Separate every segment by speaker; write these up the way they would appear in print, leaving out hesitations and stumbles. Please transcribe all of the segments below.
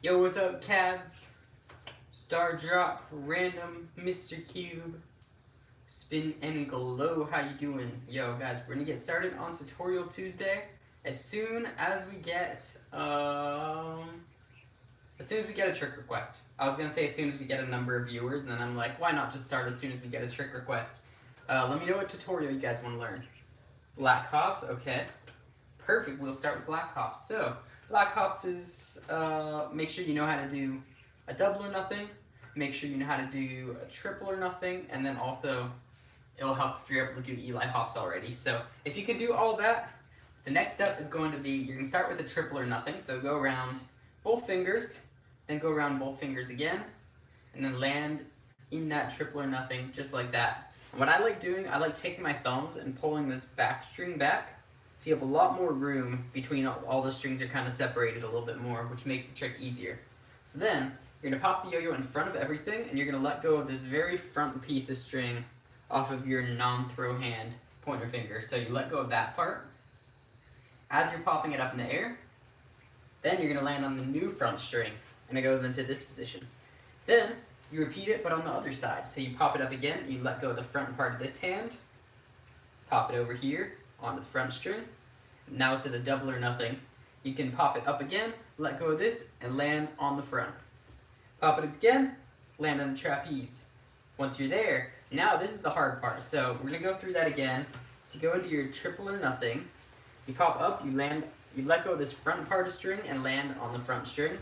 Speaker 1: Yo, what's up, Cads? Star Drop, Random, Mr. Cube, Spin and Glow, how you doing? Yo, guys, we're gonna get started on Tutorial Tuesday as soon as we get, a trick request. I was gonna say as soon as we get a number of viewers, and then I'm like, why not just start as soon as we get a trick request? Let me know what tutorial you guys want to learn. Black Hops, okay. Perfect, we'll start with Black Hops. So, Black Hops is, make sure you know how to do a double or nothing, make sure you know how to do a triple or nothing, and then also, it'll help if you're able to do Eli Hops already. So, if you can do all that, the next step is going to be, you're going to start with a triple or nothing, so go around both fingers, then go around both fingers again, and then land in that triple or nothing, just like that. And what I like doing, I like taking my thumbs and pulling this back string back, so you have a lot more room between all the strings are kind of separated a little bit more, which makes the trick easier. So then, you're going to pop the yo-yo in front of everything, and you're going to let go of this very front piece of string off of your non-throw hand pointer finger. So you let go of that part. As you're popping it up in the air, then you're going to land on the new front string, and it goes into this position. Then, you repeat it, but on the other side. So you pop it up again, you let go of the front part of this hand, pop it over here on the front string. Now it's at a double or nothing. You can pop it up again, let go of this, and land on the front. Pop it up again, land on the trapeze. Once you're there, now this is the hard part. So we're gonna go through that again. So you go into your triple or nothing. You pop up, you land, you let go of this front part of string and land on the front string.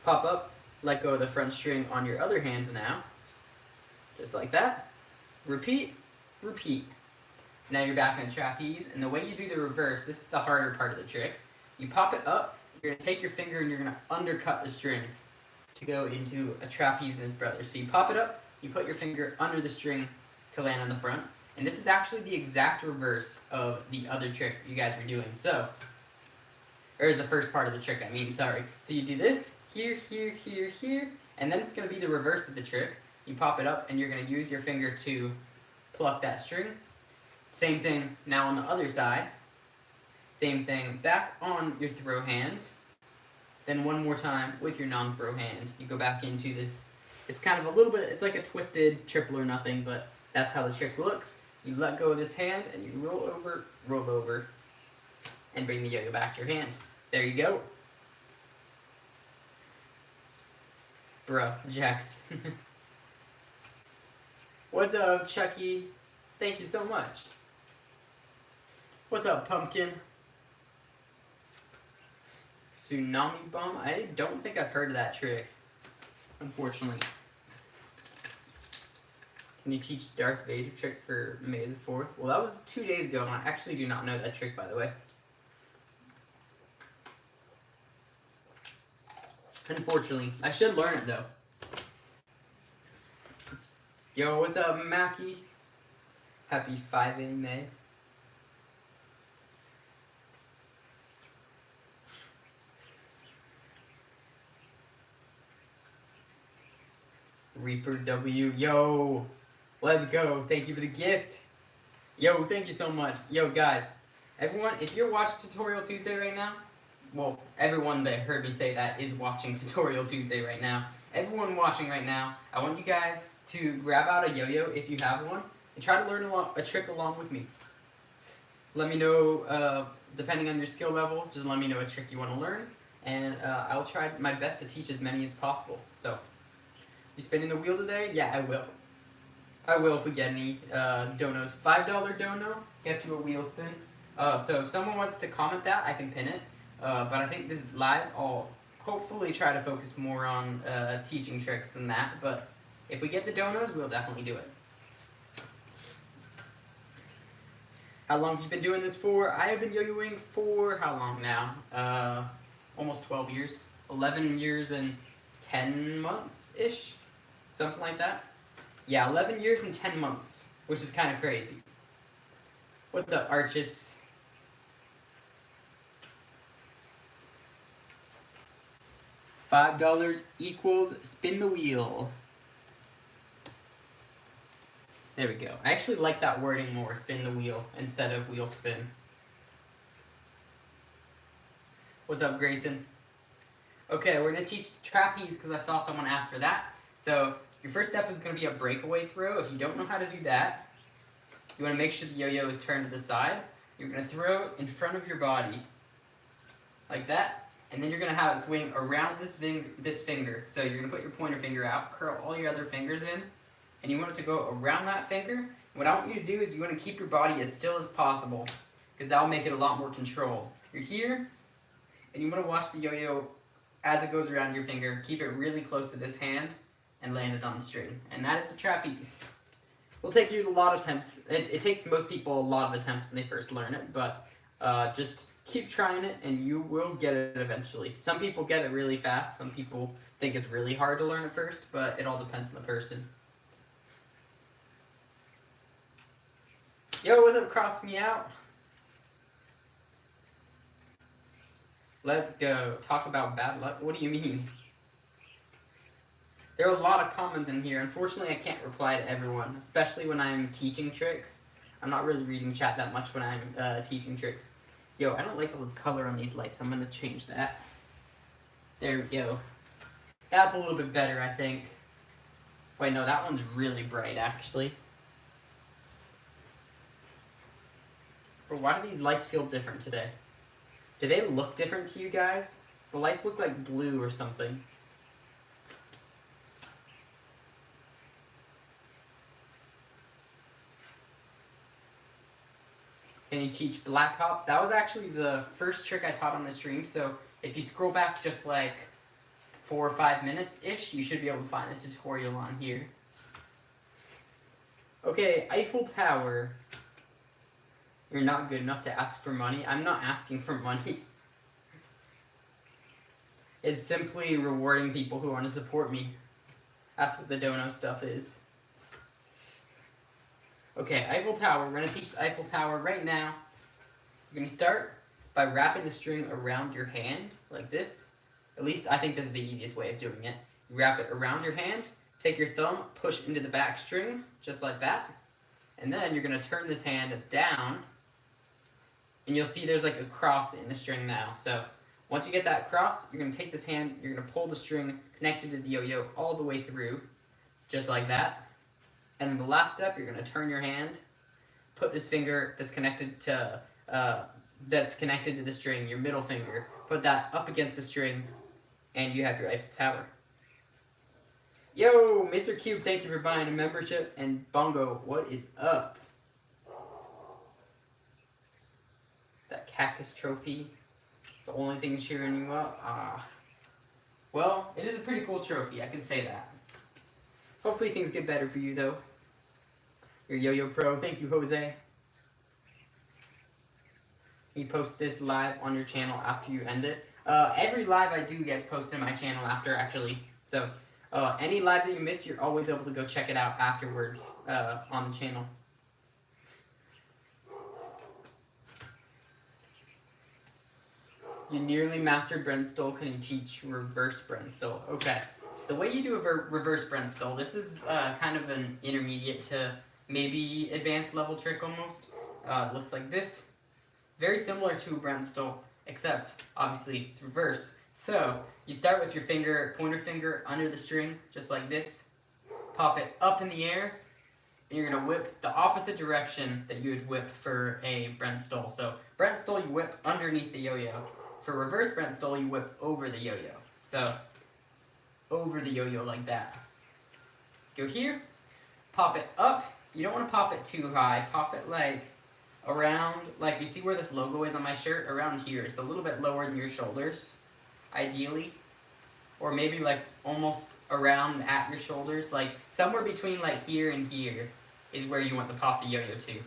Speaker 1: Pop up, let go of the front string on your other hands now. Just like that. Repeat, repeat. Now you're back in a trapeze, and the way you do the reverse, this is the harder part of the trick. You pop it up, you're going to take your finger and you're going to undercut the string to go into a trapeze and its brother. So you pop it up, you put your finger under the string to land on the front, and this is actually the exact reverse of the other trick you guys were doing. So, or the first part of the trick, I mean, sorry. So you do this, here, here, here, here, and then it's going to be the reverse of the trick. You pop it up, and you're going to use your finger to pluck that string. Same thing now on the other side. Same thing back on your throw hand. Then one more time with your non-throw hand. You go back into this. It's kind of a little bit, it's like a twisted triple or nothing, but that's how the trick looks. You let go of this hand and you roll over, and bring the yo-yo back to your hand. There you go. Bruh, Jax. What's up, Chucky? Thank you so much. What's up, Pumpkin? Tsunami Bomb? I don't think I've heard of that trick, unfortunately. Can you teach Darth Vader trick for May the 4th? Well, that was 2 days ago, and I actually do not know that trick, by the way. Unfortunately. I should learn it, though. Yo, what's up, Mackie? Happy 5A May. Reaper W, yo, let's go. Thank you for the gift. Yo, thank you so much. Yo, guys, everyone, if you're watching Tutorial Tuesday right now, well, everyone that heard me say that is watching Tutorial Tuesday right now. Everyone watching right now, I want you guys to grab out a yo-yo if you have one, and try to learn a trick along with me. Let me know, depending on your skill level, just let me know a trick you want to learn, and I'll try my best to teach as many as possible. So, you spinning the wheel today? Yeah, I will. I will if we get any donos. $5 dono gets you a wheel spin. So if someone wants to comment that, I can pin it. But I think this is live. I'll hopefully try to focus more on teaching tricks than that. But if we get the donos, we'll definitely do it. How long have you been doing this for? I have been yo-yoing for how long now? Almost 12 years. 11 years and 10 months-ish. Something like that. Yeah, 11 years and 10 months, which is kind of crazy. What's up, Archis? $5 equals spin the wheel. There we go. I actually like that wording more, spin the wheel, instead of wheel spin. What's up, Grayson? Okay, we're gonna teach trapeze because I saw someone ask for that. So your first step is gonna be a breakaway throw. If you don't know how to do that, you wanna make sure the yo-yo is turned to the side. You're gonna throw in front of your body, like that, and then you're gonna have it swing around this finger. So you're gonna put your pointer finger out, curl all your other fingers in, and you want it to go around that finger. What I want you to do is you want to keep your body as still as possible, because that will make it a lot more controlled. You're here, and you want to watch the yo-yo as it goes around your finger. Keep it really close to this hand, and land it on the string. And that is a trapeze. Will take you a lot of attempts. It takes most people a lot of attempts when they first learn it, but just keep trying it, and you will get it eventually. Some people get it really fast. Some people think it's really hard to learn at first, but it all depends on the person. Yo, what's up, cross me out? Let's go. Talk about bad luck. What do you mean? There are a lot of comments in here. Unfortunately, I can't reply to everyone, especially when I'm teaching tricks. I'm not really reading chat that much when I'm teaching tricks. Yo, I don't like the color on these lights. I'm gonna change that. There we go. That's a little bit better, I think. Wait, no, that one's really bright, actually. But why do these lights feel different today? Do they look different to you guys? The lights look like blue or something. Can you teach black hops? That was actually the first trick I taught on the stream, so if you scroll back just like 4 or 5 minutes-ish, you should be able to find this tutorial on here. Okay, Eiffel Tower. You're not good enough to ask for money. I'm not asking for money. It's simply rewarding people who want to support me. That's what the dono stuff is. Okay, Eiffel Tower. We're going to teach the Eiffel Tower right now. You're going to start by wrapping the string around your hand, like this. At least I think this is the easiest way of doing it. You wrap it around your hand, take your thumb, push into the back string, just like that. And then you're going to turn this hand down, and you'll see there's like a cross in the string now. So once you get that cross, you're going to take this hand, you're going to pull the string connected to the yo-yo all the way through, just like that. And then the last step, you're going to turn your hand, put this finger that's connected to the string, your middle finger, put that up against the string, and you have your Eiffel Tower. Yo, Mr. Cube, thank you for buying a membership. And Bongo, what is up? That cactus trophy. It's the only thing cheering you up. Well, it is a pretty cool trophy, I can say that. Hopefully things get better for you, though. Your Yo-Yo Pro. Thank you, Jose. You post this live on your channel after you end it. Every live I do gets posted on my channel after, actually. So, any live that you miss, you're always able to go check it out afterwards on the channel. You nearly mastered Brentstole. Can you teach reverse Brentstole? Okay. So the way you do a reverse Brentstole, this is kind of an intermediate to maybe advanced level trick almost. It looks like this. Very similar to a Brentstole, except obviously it's reverse. So you start with your finger, pointer finger under the string, just like this. Pop it up in the air, and you're gonna whip the opposite direction that you would whip for a Brentstole. So Brentstole, you whip underneath the yo-yo. For reverse Brentstole, you whip over the yo-yo. So over the yo-yo like that. Go here, pop it up. You don't want to pop it too high. Pop it like around, like you see where this logo is on my shirt? Around here. It's a little bit lower than your shoulders, ideally. Or maybe like almost around at your shoulders. Like somewhere between like here and here is where you want to pop the yo-yo to. You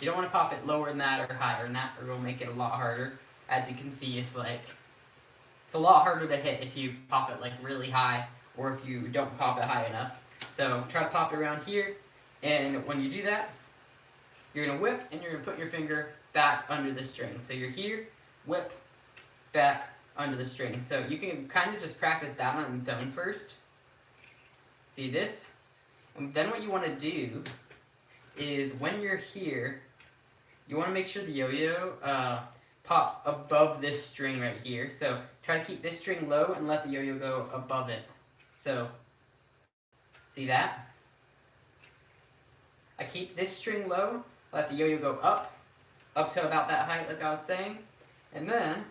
Speaker 1: don't want to pop it lower than that or higher than that, or it'll make it a lot harder. As you can see, it's a lot harder to hit if you pop it like really high, or if you don't pop it high enough. So try to pop it around here, and when you do that, you're gonna whip, and you're gonna put your finger back under the string. So you're here, whip, back under the string. So you can kind of just practice that on its own first. See this? And then what you want to do is when you're here, you want to make sure the yo-yo pops above this string right here. So try to keep this string low and let the yo-yo go above it. So, see that? I keep this string low, let the yo-yo go up to about that height like I was saying. And then,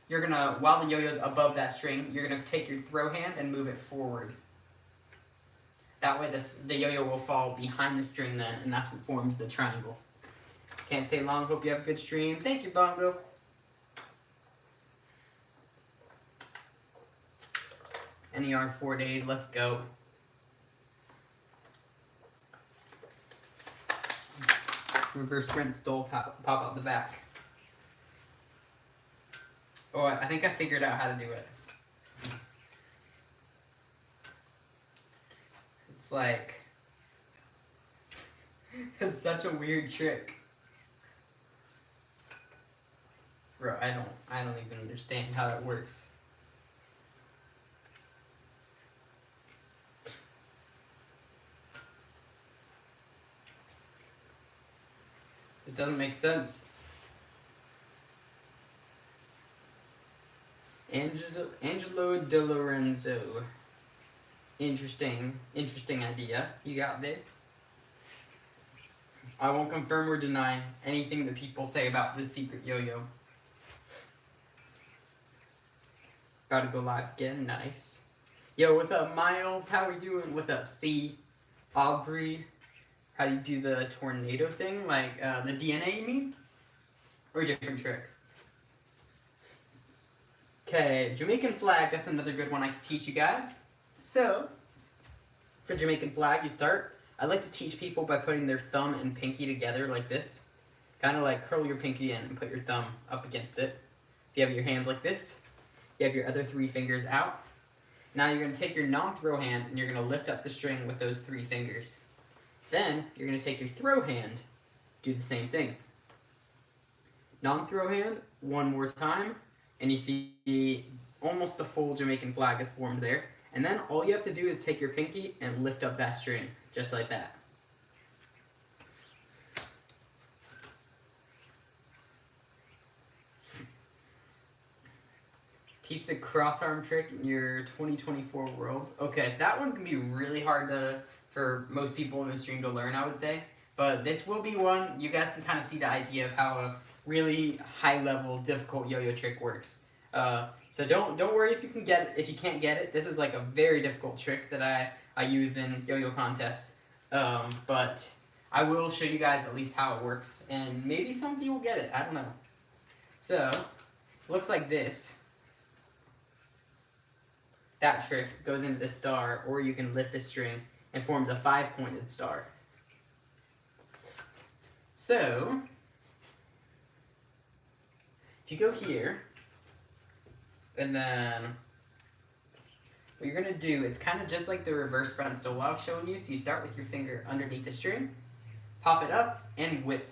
Speaker 1: you're gonna, while the yo-yo's above that string, you're gonna take your throw hand and move it forward. That way the yo-yo will fall behind the string then, and that's what forms the triangle. Can't stay long, hope you have a good stream. Thank you, Bongo. NER 4 days, let's go. Reverse Brent stole, pop out the back. Oh, I think I figured out how to do it. It's like, it's such a weird trick. Bro, I don't even understand how that works. It doesn't make sense. Angelo De Lorenzo. Interesting idea you got there. I won't confirm or deny anything that people say about this secret yo-yo. About to go live again, nice. Yo, what's up, Miles? How we doing? What's up, C? Aubrey? How do you do the tornado thing? Like, the DNA, you mean? Or a different trick? Okay, Jamaican flag, that's another good one I can teach you guys. So, for Jamaican flag, you start. I like to teach people by putting their thumb and pinky together like this. Kind of like curl your pinky in and put your thumb up against it. So you have your hands like this. You have your other 3 fingers out. Now you're going to take your non-throw hand and you're going to lift up the string with those 3 fingers. Then, you're going to take your throw hand, do the same thing. Non-throw hand, one more time, and you see almost the full Jamaican flag is formed there. And then all you have to do is take your pinky and lift up that string, just like that. Teach the cross-arm trick in your 2024 world. Okay, so that one's going to be really hard for most people in the stream to learn, I would say. But this will be one, you guys can kind of see the idea of how a really high-level, difficult yo-yo trick works. So don't worry if you can't get it. This is like a very difficult trick that I use in yo-yo contests. But I will show you guys at least how it works, and maybe some of you will get it. I don't know. So, it looks like this. That trick goes into the star, or you can lift the string and forms a 5-pointed star. So, if you go here, and then what you're going to do, it's kind of just like the reverse Brent stole I was showing you. So you start with your finger underneath the string, pop it up, and whip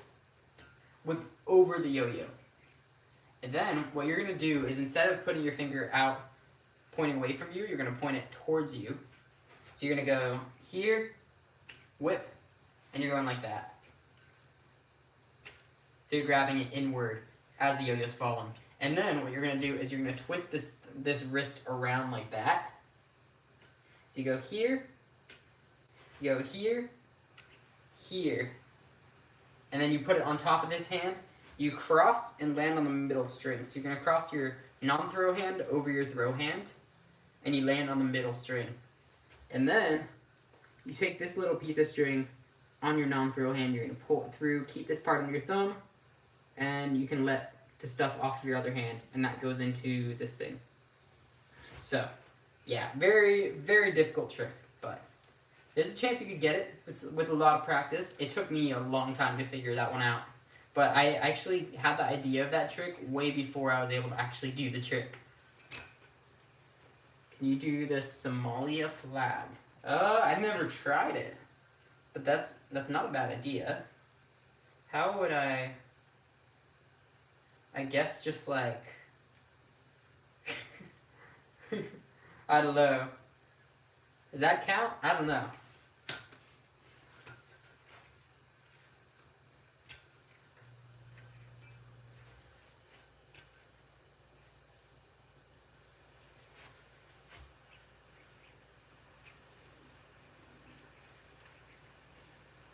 Speaker 1: over the yo-yo. And then what you're going to do is, instead of putting your finger out pointing away from you, you're going to point it towards you. So you're going to go here, whip, and you're going like that. So you're grabbing it inward as the yo-yo's falling. And then what you're going to do is you're going to twist this wrist around like that. So you go here, here, and then you put it on top of this hand. You cross and land on the middle string. So you're going to cross your non-throw hand over your throw hand, and you land on the middle string. And then you take this little piece of string on your non-throw hand, you're going to pull it through, keep this part on your thumb, and you can let the stuff off of your other hand, and that goes into this thing. So, yeah, very, very difficult trick, but there's a chance you could get it with a lot of practice. It took me a long time to figure that one out, but I actually had the idea of that trick way before I was able to actually do the trick. Can you do the Somalia flag? I've never tried it, but that's not a bad idea. How would I guess just like, I don't know. Does that count? I don't know.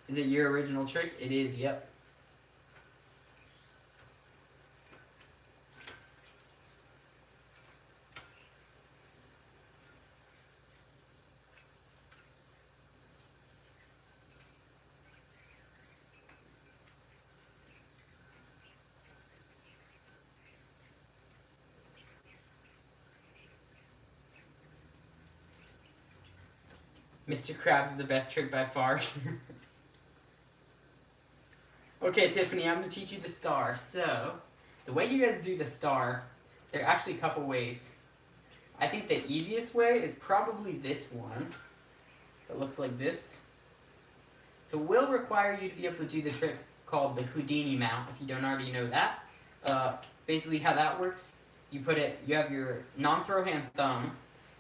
Speaker 1: Is it your original trick? It is, yep. Mr. Krabs is the best trick by far. Okay, Tiffany, I'm going to teach you the star. So, the way you guys do the star, there are actually a couple ways. I think the easiest way is probably this one. It looks like this. So it will require you to be able to do the trick called the Houdini mount, if you don't already know that. Basically how that works, you have your non-throw hand thumb.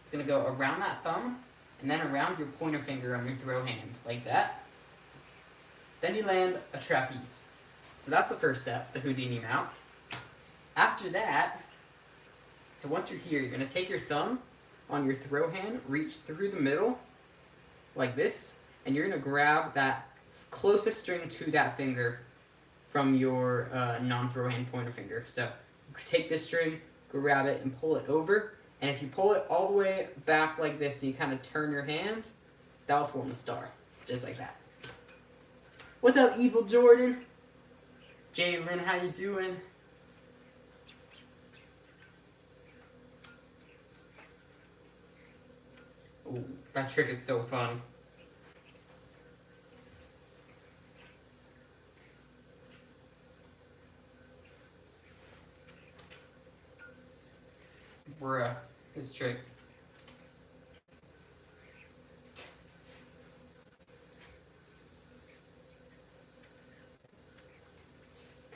Speaker 1: It's going to go around that thumb, and then around your pointer finger on your throw hand, like that. Then you land a trapeze. So that's the first step, the Houdini mount. After that, so once you're here, you're going to take your thumb on your throw hand, reach through the middle, like this, and you're going to grab that closest string to that finger from your non-throw hand pointer finger. So take this string, grab it, and pull it over. And if you pull it all the way back like this, and you kind of turn your hand, that will form a star, just like that. What's up, Evil Jordan? Jalen, how you doing? Ooh, that trick is so fun. Bruh, this trick.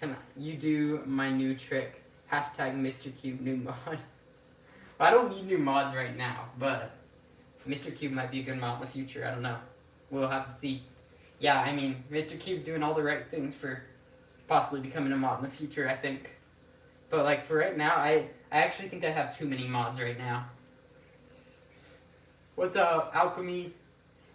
Speaker 1: Come on, you do my new trick. Hashtag Mr. Cube new mod. Well, I don't need new mods right now, but Mr. Cube might be a good mod in the future. I don't know. We'll have to see. Yeah, I mean, Mr. Cube's doing all the right things for possibly becoming a mod in the future, I think. But like for right now, I actually think I have too many mods right now. What's up, Alchemy?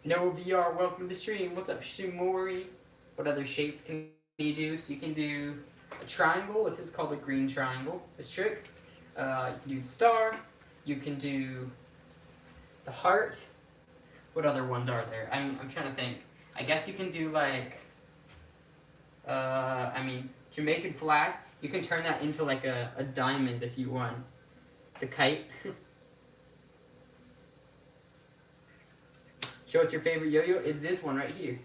Speaker 1: No VR, welcome to the stream. What's up, Shimori? What other shapes can you do? So you can do a triangle. This is called a green triangle, this trick. You can do the star. You can do the heart. What other ones are there? I'm trying to think. I guess you can do like, Jamaican flag. You can turn that into like a diamond if you want. The kite. Show us your favorite yo-yo. It's this one right here.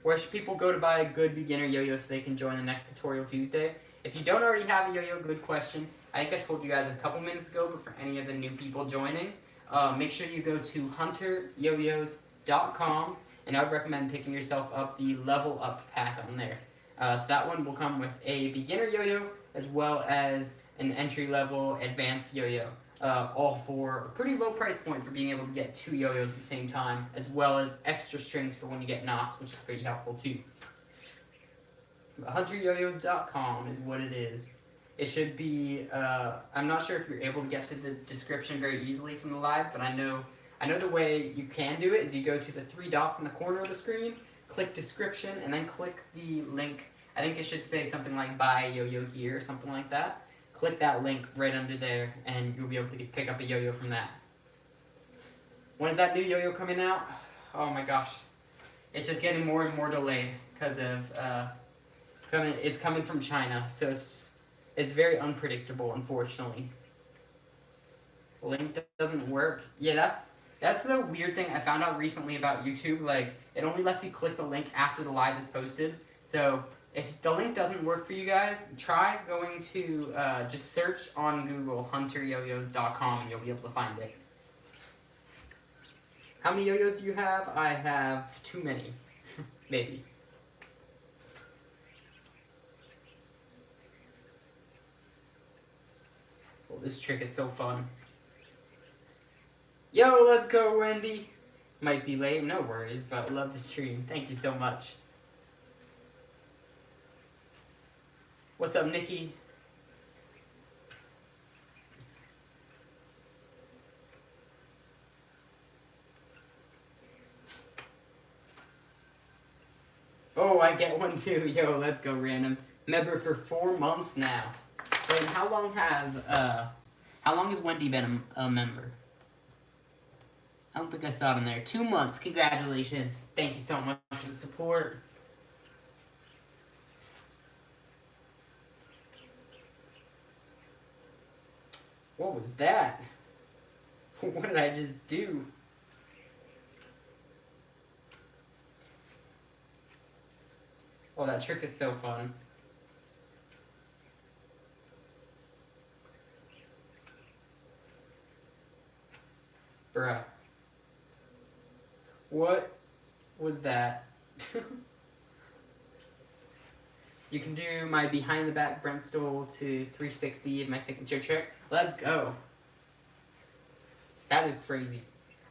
Speaker 1: Where should people go to buy a good beginner yo-yo so they can join the next tutorial Tuesday? If you don't already have a yo-yo, good question. I think I told you guys a couple minutes ago, but for any of the new people joining, make sure you go to hunteryoyos.com, and I would recommend picking yourself up the Level Up pack on there. So that one will come with a beginner yo-yo as well as an entry-level advanced yo-yo. All for a pretty low price point for being able to get 2 yo-yos at the same time, as well as extra strings for when you get knots, which is pretty helpful too. HunterYoyos.com is what it is. It should be, I'm not sure if you're able to get to the description very easily from the live, but I know the way you can do it is you go to the 3 dots in the corner of the screen, click description, and then click the link. I think it should say something like buy a yo-yo here or something like that. Click that link right under there, and you'll be able to pick up a yo-yo from that. When is that new yo-yo coming out? Oh my gosh. It's just getting more and more delayed because of, it's coming from China, so it's very unpredictable, unfortunately. Link doesn't work. Yeah, that's a weird thing I found out recently about YouTube. Like, it only lets you click the link after the live is posted. So if the link doesn't work for you guys, try going to, just search on Google, hunteryoyos.com, and you'll be able to find it. How many yo-yos do you have? I have too many. Maybe. Oh, this trick is so fun. Yo, let's go, Wendy. Might be late, no worries, but love the stream. Thank you so much. What's up, Nikki? Oh, I get one too. Yo, let's go, random. Member for 4 months now. Wait, how long has Wendy been a member? I don't think I saw it in there. 2 months. Congratulations. Thank you so much for the support. What was that? What did I just do? Oh, that trick is so fun. Bruh. What was that? You can do my behind the back Brent stool to 360 in my signature trick. Let's go. That is crazy.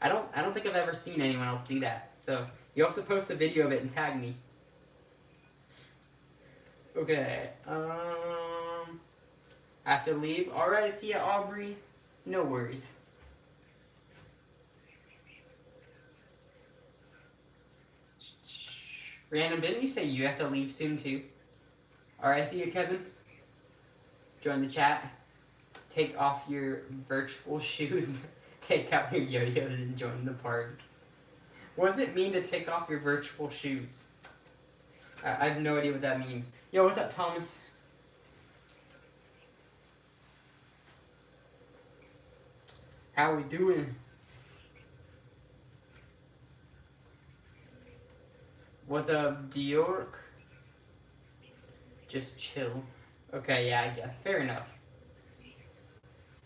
Speaker 1: I don't think I've ever seen anyone else do that. So you have to post a video of it and tag me. Okay. I have to leave. Alright, see ya, Aubrey. No worries. Random, didn't you say you have to leave soon too? Alright, see you, Kevin. Join the chat. Take off your virtual shoes. Take out your yo-yos and join the party. What does it mean to take off your virtual shoes? I have no idea what that means. Yo, what's up, Thomas? How we doing? What's up, Dior? Just chill. Okay, yeah, I guess. Fair enough.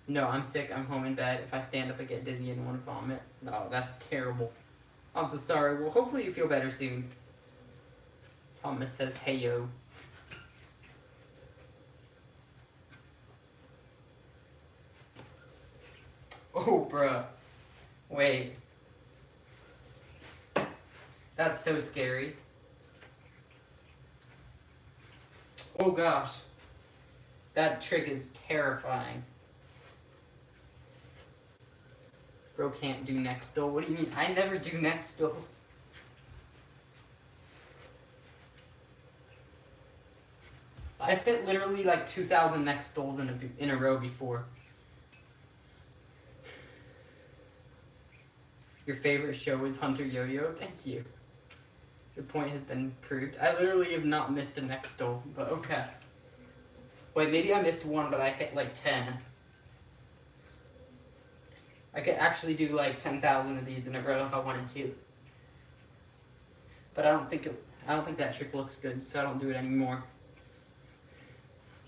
Speaker 1: No, I'm sick. I'm home in bed. If I stand up, I get dizzy and want to vomit. No, that's terrible. I'm so sorry. Well, hopefully you feel better soon. Thomas says, hey, yo. Oh, bruh. Wait. That's so scary. Oh, gosh. That trick is terrifying. Bro can't do neck stool. What do you mean? I never do neck stools. I've hit literally like 2,000 neck stools in a row before. Your favorite show is Hunter Yo-Yo? Thank you. Your point has been proved. I literally have not missed a neck stool, but okay. Wait, maybe I missed one, but I hit like 10. I could actually do like 10,000 of these in a row if I wanted to. But I don't think that trick looks good, so I don't do it anymore.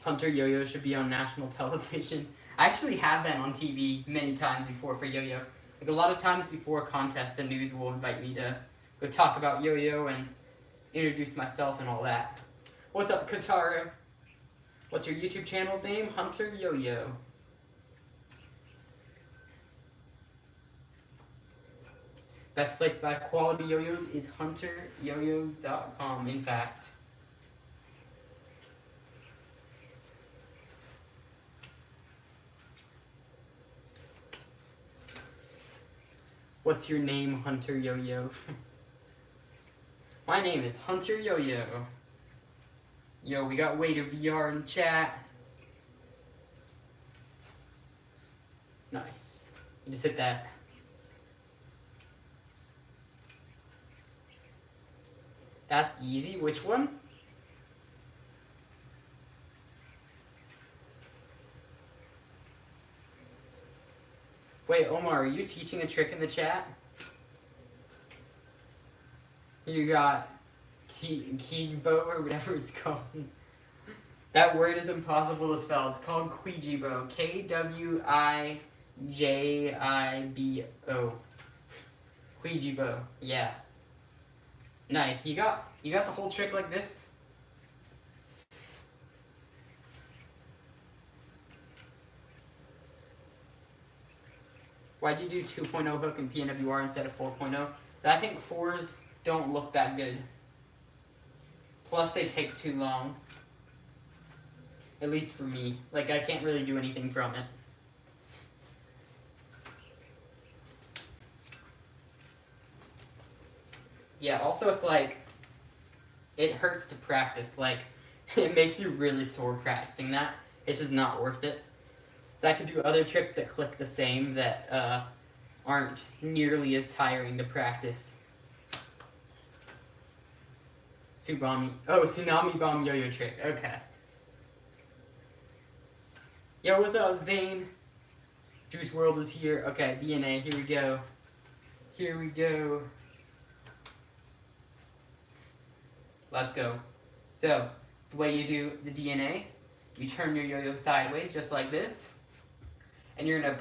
Speaker 1: Hunter Yo-Yo should be on national television. I actually have been on TV many times before for Yo-Yo. Like a lot of times before a contest, the news will invite me to go talk about Yo-Yo and introduce myself and all that. What's up, Katara? What's your YouTube channel's name? Hunter Yo-Yo. Best place to buy quality yo-yos is hunteryoyos.com, in fact. What's your name, Hunter Yo-Yo? My name is Hunter Yo-Yo. Yo, we got Waiter VR in chat. Nice. You just hit that. That's easy. Which one? Wait, Omar, are you teaching a trick in the chat? You got Kijibo or whatever it's called. That word is impossible to spell. It's called Kijibo. K-W-I-J-I-B-O. Kijibo. Yeah. Nice. You got the whole trick like this? Why'd you do 2.0 hook and PNWR instead of 4.0? I think 4s don't look that good. Plus they take too long. At least for me. Like I can't really do anything from it. Yeah, also it's like it hurts to practice. Like, it makes you really sore practicing that. It's just not worth it. I could do other tricks that click the same that aren't nearly as tiring to practice. Tsunami bomb yo-yo trick. Okay. Yo, what's up, Zane? Juice WRLD is here. Okay, DNA. Here we go. Here we go. Let's go. So, the way you do the DNA, you turn your yo-yo sideways just like this, and you're gonna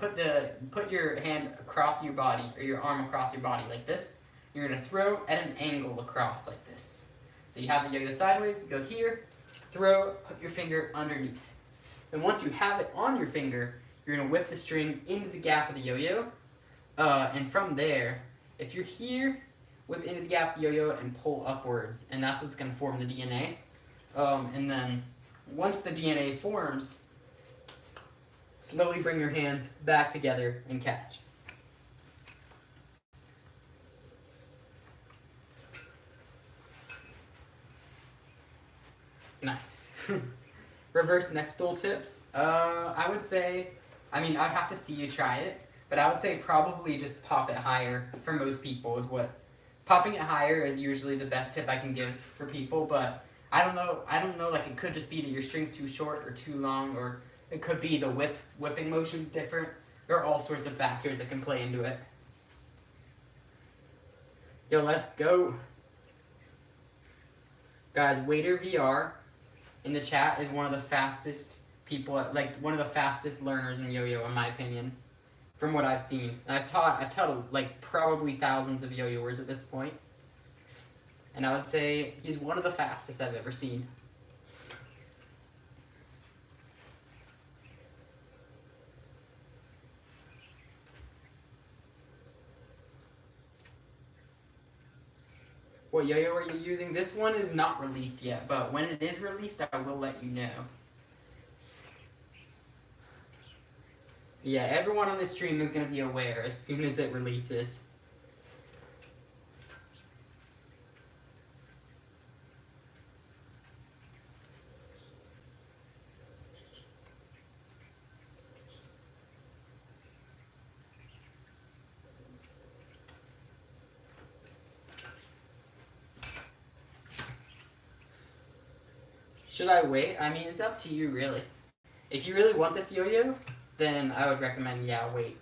Speaker 1: put your hand across your body, or your arm across your body like this. You're gonna throw at an angle across like this. So you have the yo-yo sideways, go here, throw, put your finger underneath. And once you have it on your finger, you're gonna whip the string into the gap of the yo-yo, and from there, if you're here, whip into the gap of the yo-yo and pull upwards, and that's what's gonna form the DNA. And then once the DNA forms, slowly bring your hands back together and catch. Nice. Reverse neck stool tips. I would say, I'd have to see you try it, but I would say probably just pop it higher for most people is what. Popping it higher is usually the best tip I can give for people, but I don't know, like it could just be that your string's too short or too long, or it could be the whipping motion's different. There are all sorts of factors that can play into it. Yo, let's go. Guys, Waiter VR in the chat is one of the fastest people, like one of the fastest learners in yo-yo in my opinion, from what I've seen. And I've taught like probably thousands of yo-yoers at this point. And I would say he's one of the fastest I've ever seen. What yo-yo are you using? This one is not released yet, but when it is released, I will let you know. Yeah, everyone on this stream is going to be aware as soon as it releases. Should I wait? I mean, it's up to you, really. If you really want this yo-yo, then I would recommend, yeah, wait.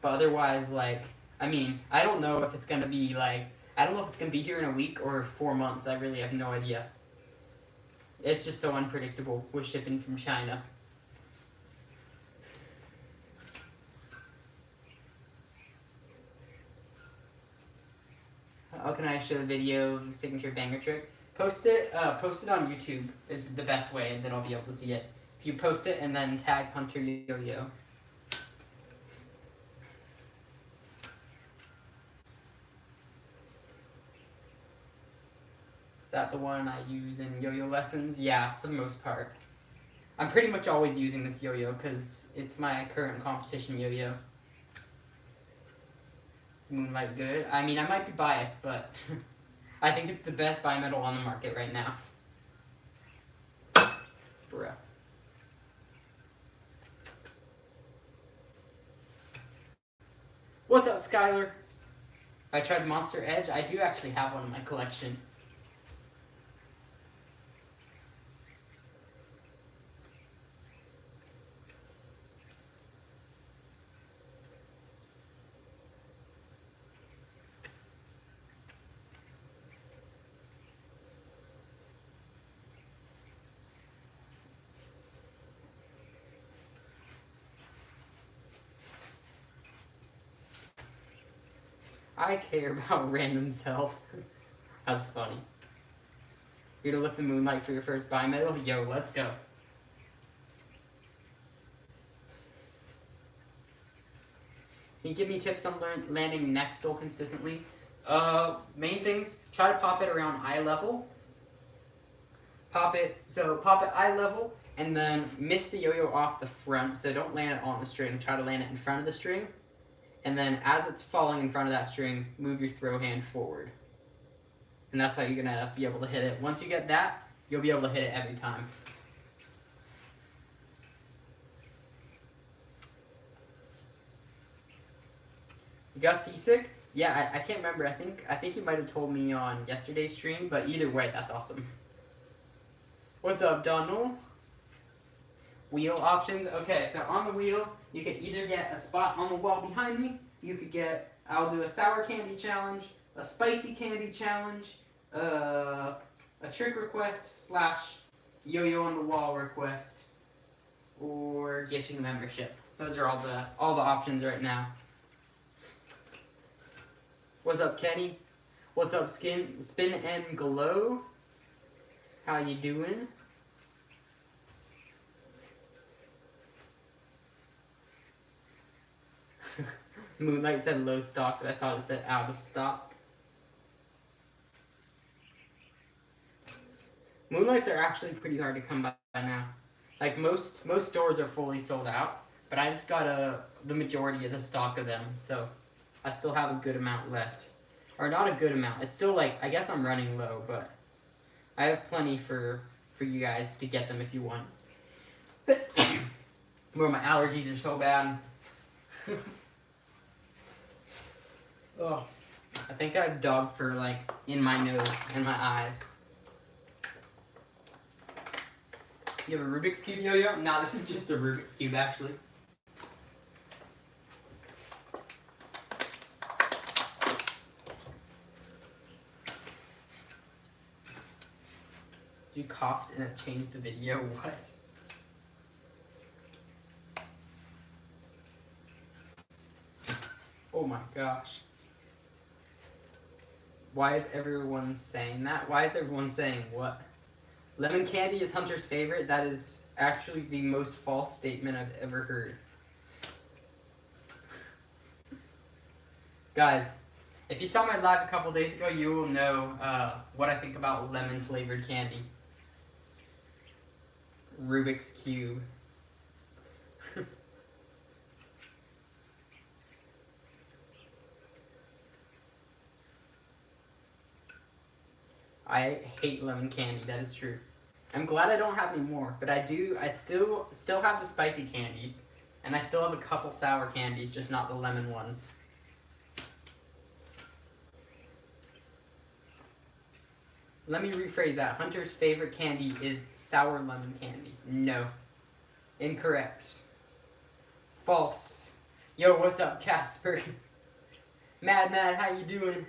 Speaker 1: But otherwise, like, I don't know if it's going to be, like, I don't know if it's going to be here in a week or 4 months. I really have no idea. It's just so unpredictable with shipping from China. How can I show the video of the signature banger trick? Post it on YouTube is the best way, and then I'll be able to see it. If you post it and then tag Hunter Yo-Yo. Is that the one I use in yo-yo lessons? Yeah, for the most part. I'm pretty much always using this yo-yo because it's my current competition yo-yo. Moonlight good. I might be biased, but I think it's the best bimetal on the market right now. Bruh. What's up, Skylar? I tried the Monster Edge. I do actually have one in my collection. I care about random self. That's funny. You're gonna lift the Moonlight for your first bimetal? Yo, let's go. Can you give me tips on landing neck stole consistently? Main things, try to pop it around eye level. Pop it eye level, and then miss the yo-yo off the front, so don't land it on the string. Try to land it in front of the string. And then as it's falling in front of that string, move your throw hand forward. And that's how you're gonna be able to hit it. Once you get that, you'll be able to hit it every time. You got seasick? Yeah, I can't remember. I think you might have told me on yesterday's stream, but either way, that's awesome. What's up, Donald? Wheel options. Okay, so on the wheel, you could either get a spot on the wall behind me. You could get, I'll do a sour candy challenge, a spicy candy challenge, a trick request / yo-yo on the wall request, or gifting membership. Those are all the options right now. What's up, Kenny? What's up, Spin and Glow? How you doing? Moonlight said low stock, but I thought it said out of stock. Moonlights are actually pretty hard to come by now. Like most stores are fully sold out, but I just got the majority of the stock of them, so I still have a good amount left. Or not a good amount. It's still like, I guess I'm running low, but I have plenty for you guys to get them if you want. Where my allergies are so bad. Oh, I think I have dog fur like in my nose and my eyes. You have a Rubik's Cube, Yo-Yo? Nah, this is just a Rubik's Cube actually. You coughed and it changed the video. What? Oh my gosh. Why is everyone saying that? Why is everyone saying what? Lemon candy is Hunter's favorite? That is actually the most false statement I've ever heard. Guys, if you saw my live a couple days ago, you will know what I think about lemon flavored candy. Rubik's Cube. I hate lemon candy, that is true. I'm glad I don't have any more, but I still have the spicy candies, and I still have a couple sour candies, just not the lemon ones. Let me rephrase that. Hunter's favorite candy is sour lemon candy. No. Incorrect. False. Yo, what's up, Casper? Mad, how you doing?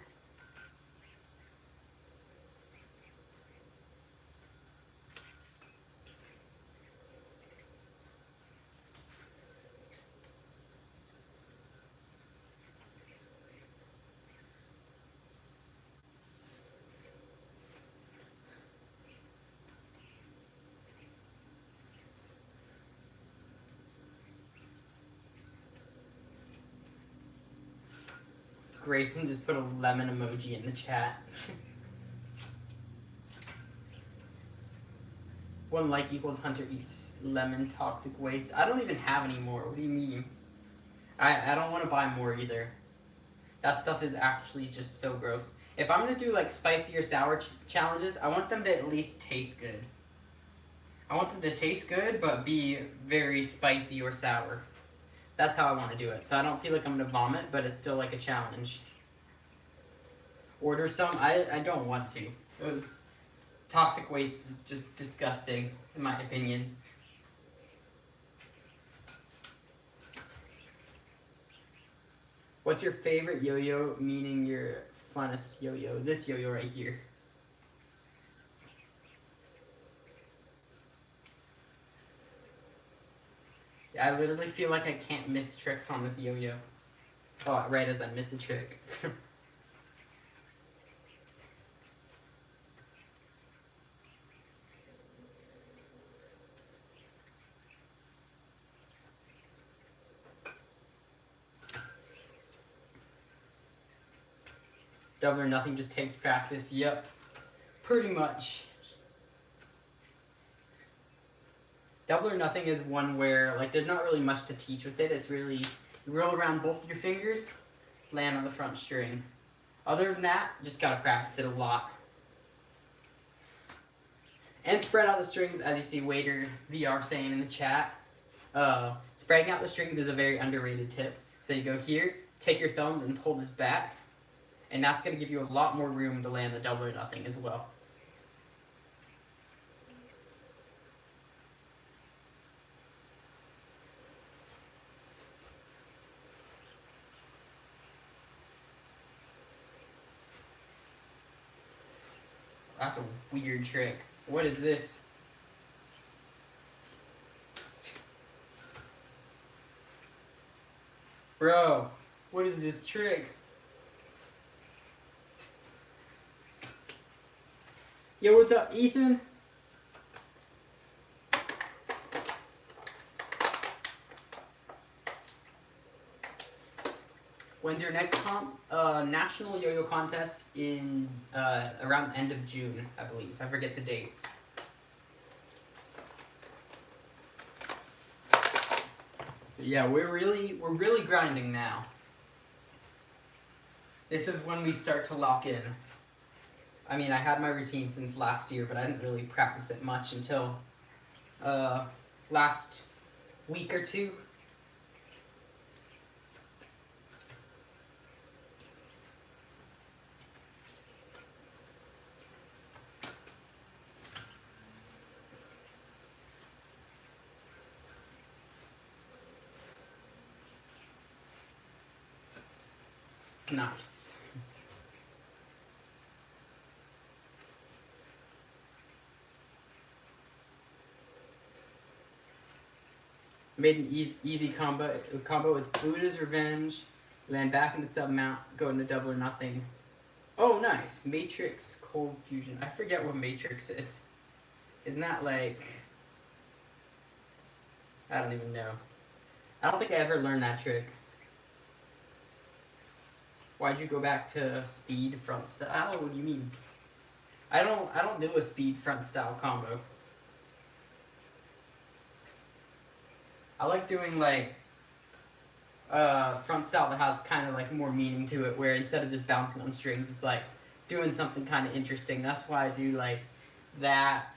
Speaker 1: Grayson just put a lemon emoji in the chat. 1 like equals Hunter eats lemon toxic waste. I don't even have any more. What do you mean? I don't want to buy more either. That stuff is actually just so gross. If I'm going to do like spicy or sour challenges, I want them to at least taste good. I want them to taste good, but be very spicy or sour. That's how I want to do it. So I don't feel like I'm going to vomit, but it's still like a challenge. Order some? I don't want to. Those toxic waste is just disgusting, in my opinion. What's your favorite yo-yo, meaning your funnest yo-yo? This yo-yo right here. I literally feel like I can't miss tricks on this yo-yo. Oh, right as I miss a trick. Double or nothing just takes practice. Yep, pretty much. Double or nothing is one where, like, there's not really much to teach with it. It's really, you roll around both your fingers, land on the front string. Other than that, just gotta practice it a lot. And spread out the strings, as you see Waiter VR saying in the chat. Spreading out the strings is a very underrated tip. So you go here, take your thumbs and pull this back, and that's going to give you a lot more room to land the double or nothing as well. That's a weird trick. What is this? Bro, what is this trick? Yo, what's up, Ethan? When's your next comp? National Yo-Yo contest in around the end of June, I believe. I forget the dates. So yeah, we're really grinding now. This is when we start to lock in. I mean, I had my routine since last year, but I didn't really practice it much until last week or two. Nice. Made an easy combo with Buddha's Revenge, land back into sub mount, go into double or nothing. Oh, nice. Matrix Cold Fusion. I forget what Matrix is. Isn't that like... I don't even know. I don't think I ever learned that trick. Why'd you go back to speed front style? What do you mean? I don't do a speed front style combo. I like doing like front style that has kind of like more meaning to it, where instead of just bouncing on strings, it's like doing something kind of interesting. That's why I do like that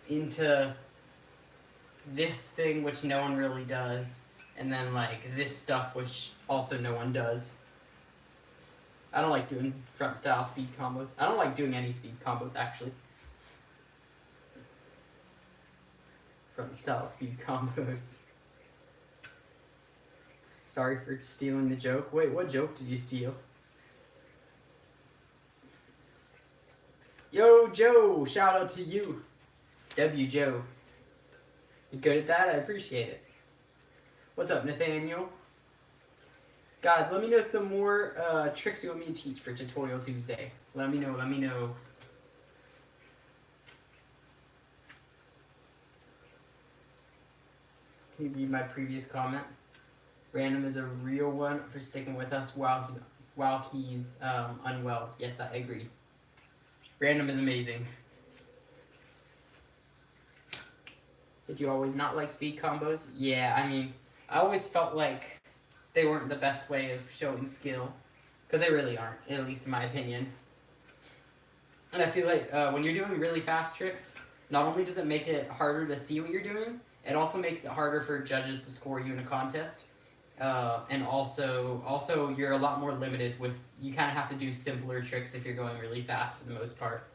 Speaker 1: into this thing, which no one really does, and then like this stuff, which also no one does. I don't like doing front style speed combos. I don't like doing any speed combos, actually. Front style speed combos. Sorry for stealing the joke. Wait, what joke did you steal? Yo, Joe! Shout out to you. W. Joe. You good at that? I appreciate it. What's up, Nathaniel? Guys, let me know some more tricks you want me to teach for Tutorial Tuesday. Let me know, let me know. Can you read my previous comment? Random is a real one for sticking with us while he's unwell. Yes, I agree. Random is amazing. Did you always not like speed combos? Yeah, I mean, I always felt like they weren't the best way of showing skill, because they really aren't, at least in my opinion. And I feel like when you're doing really fast tricks, not only does it make it harder to see what you're doing, it also makes it harder for judges to score you in a contest. And also you're a lot more limited with, you kind of have to do simpler tricks if you're going really fast for the most part.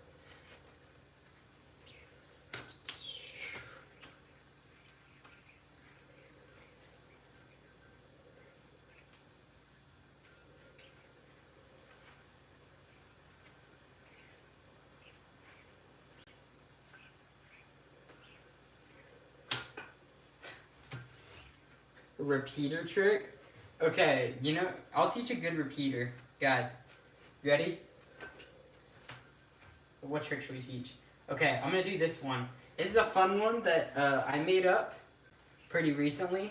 Speaker 1: Repeater trick? Okay, you know, I'll teach a good repeater. Guys, ready? What trick should we teach? Okay, I'm gonna do this one. This is a fun one that I made up pretty recently.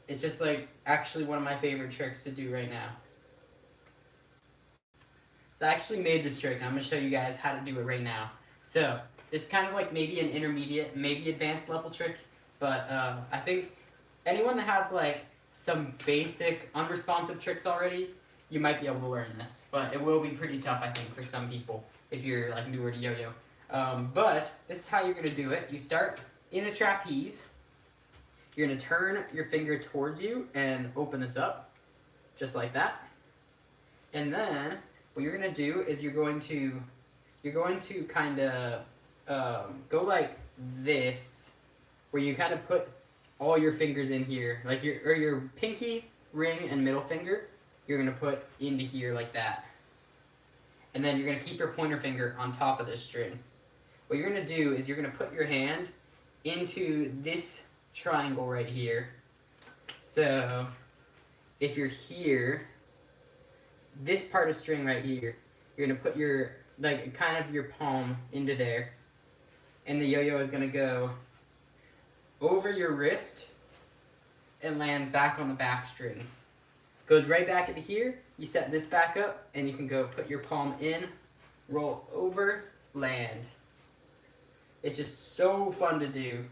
Speaker 1: It's just like actually one of my favorite tricks to do right now. So I actually made this trick and I'm gonna show you guys how to do it right now. So, it's kind of like maybe an intermediate, maybe advanced level trick, but I think anyone that has like some basic unresponsive tricks already, you might be able to learn this. But it will be pretty tough, I think, for some people if you're like newer to yo-yo. But this is how you're going to do it. You start in a trapeze. You're going to turn your finger towards you and open this up, just like that. And then what you're going to do is you're going to kind of go like this, where you kind of put all your fingers in here, like your pinky, ring, and middle finger. You're going to put into here like that. And then you're going to keep your pointer finger on top of this string. What you're going to do is you're going to put your hand into this triangle right here. So if you're here, this part of string right here, you're going to put your, like, kind of your palm into there. And the yo-yo is going to go over your wrist and land back on the back string. Goes right back into here. You set this back up, and you can go put your palm in, roll over, land. It's just so fun to do.